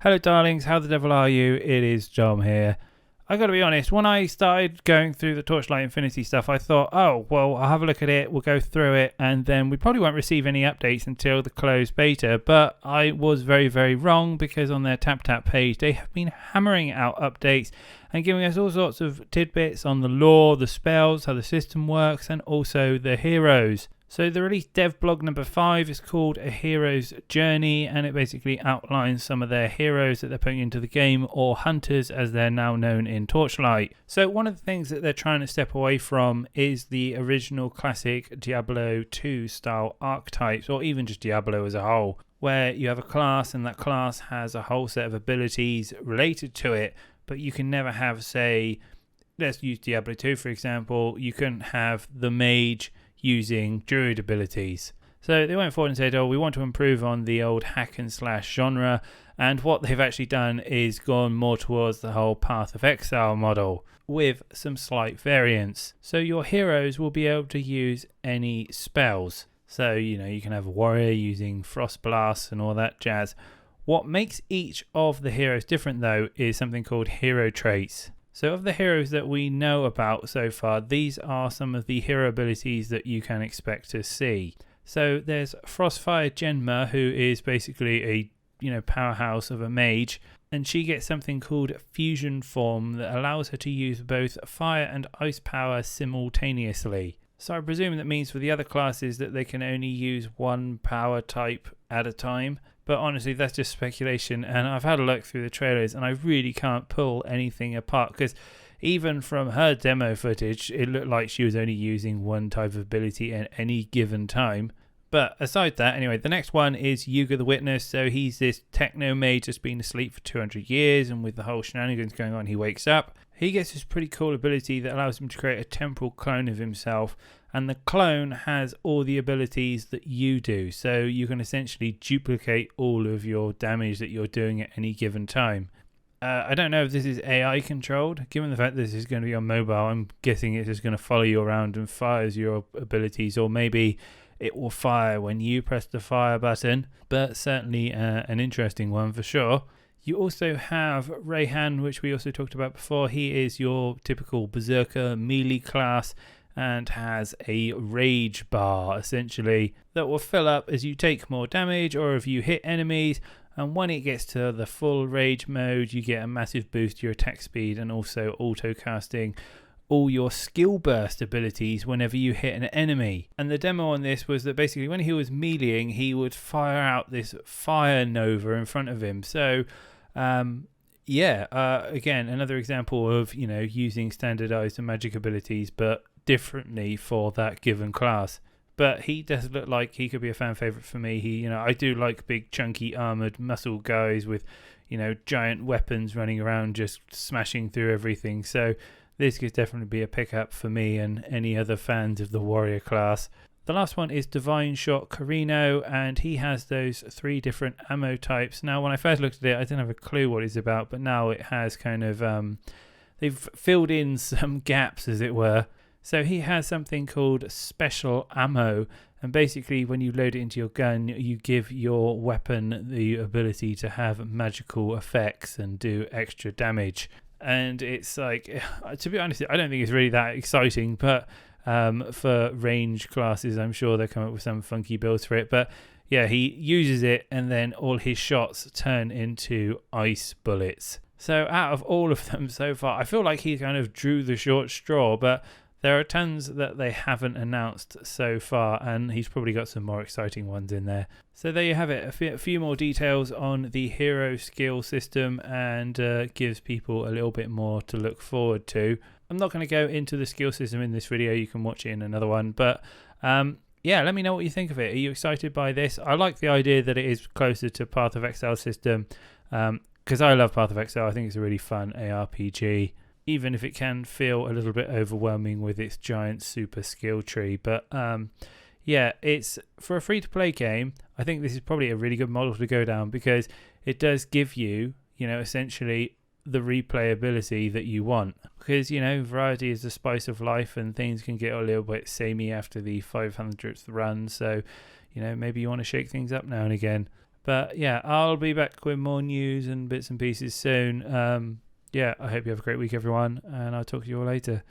Hello darlings, how the devil are you? It is John here. I gotta be honest, when I started going through the Torchlight Infinity stuff, I thought, oh, well, I'll have a look at it, we'll go through it, and then we probably won't receive any updates until the closed beta, but I was very, very wrong, because on their TapTap page, they have been hammering out updates and giving us all sorts of tidbits on the lore, the spells, how the system works, and also the heroes. So the release dev blog number 5 is called A Hero's Journey, and it basically outlines some of their heroes that they're putting into the game, or hunters as they're now known in Torchlight. So one of the things that they're trying to step away from is the original classic Diablo 2 style archetypes, or even just Diablo as a whole, where you have a class and that class has a whole set of abilities related to it, but you can never have, say, let's use Diablo 2 for example, you couldn't have the mage using druid abilities. So they went forward and said, oh, we want to improve on the old hack and slash genre, and what they've actually done is gone more towards the whole Path of Exile model with some slight variants. So your heroes will be able to use any spells. So, you can have a warrior using Frost Blast and all that jazz. What makes each of the heroes different though is something called hero traits. So of the heroes that we know about so far, these are some of the hero abilities that you can expect to see. So there's Frostfire Genma, who is basically a powerhouse of a mage, and she gets something called Fusion Form that allows her to use both fire and ice power simultaneously. So I presume that means for the other classes that they can only use one power type at a time. But honestly, that's just speculation, and I've had a look through the trailers and I really can't pull anything apart, because even from her demo footage, it looked like she was only using one type of ability at any given time. But aside that, anyway, the next one is Yuga the Witness. So he's this techno mage that's been asleep for 200 years, and with the whole shenanigans going on, he wakes up. He gets this pretty cool ability that allows him to create a temporal clone of himself, and the clone has all the abilities that you do. So you can essentially duplicate all of your damage that you're doing at any given time. I don't know if this is AI controlled. Given the fact that this is going to be on mobile, I'm guessing it's just going to follow you around and fires your abilities, or maybe it will fire when you press the fire button, but certainly an interesting one for sure. You also have Rayhan, which we also talked about before. He is your typical berserker melee class and has a rage bar essentially that will fill up as you take more damage or if you hit enemies, and when it gets to the full rage mode you get a massive boost to your attack speed and also auto casting all your skill burst abilities whenever you hit an enemy. And the demo on this was that basically when he was meleeing, he would fire out this fire nova in front of him. So again, another example of using standardized magic abilities but differently for that given class. But he does look like he could be a fan favorite for me. I do like big chunky armored muscle guys with giant weapons running around just smashing through everything. So this could definitely be a pickup for me and any other fans of the warrior class. The last one is Divine Shot Carino, and he has those 3 different ammo types. Now, when I first looked at it, I didn't have a clue what it's about, but now it has kind of, they've filled in some gaps, as it were. So he has something called Special Ammo, and basically when you load it into your gun, you give your weapon the ability to have magical effects and do extra damage. And it's like, to be honest, I don't think it's really that exciting, but for range classes, I'm sure they'll come up with some funky builds for it. But yeah, he uses it and then all his shots turn into ice bullets. So out of all of them so far, I feel like he kind of drew the short straw, but there are tons that they haven't announced so far, and he's probably got some more exciting ones in there. So there you have it, a few more details on the hero skill system, and gives people a little bit more to look forward to. I'm not going to go into the skill system in this video, you can watch it in another one, but let me know what you think of it. Are you excited by this? I like the idea that it is closer to Path of Exile system, because I love Path of Exile. I think it's a really fun ARPG. Even if it can feel a little bit overwhelming with its giant super skill tree. But it's for a free-to-play game, I think this is probably a really good model to go down, because it does give you, essentially the replayability that you want. Because, variety is the spice of life, and things can get a little bit samey after the 500th run. So, maybe you want to shake things up now and again. But yeah, I'll be back with more news and bits and pieces soon. Yeah, I hope you have a great week, everyone, and I'll talk to you all later.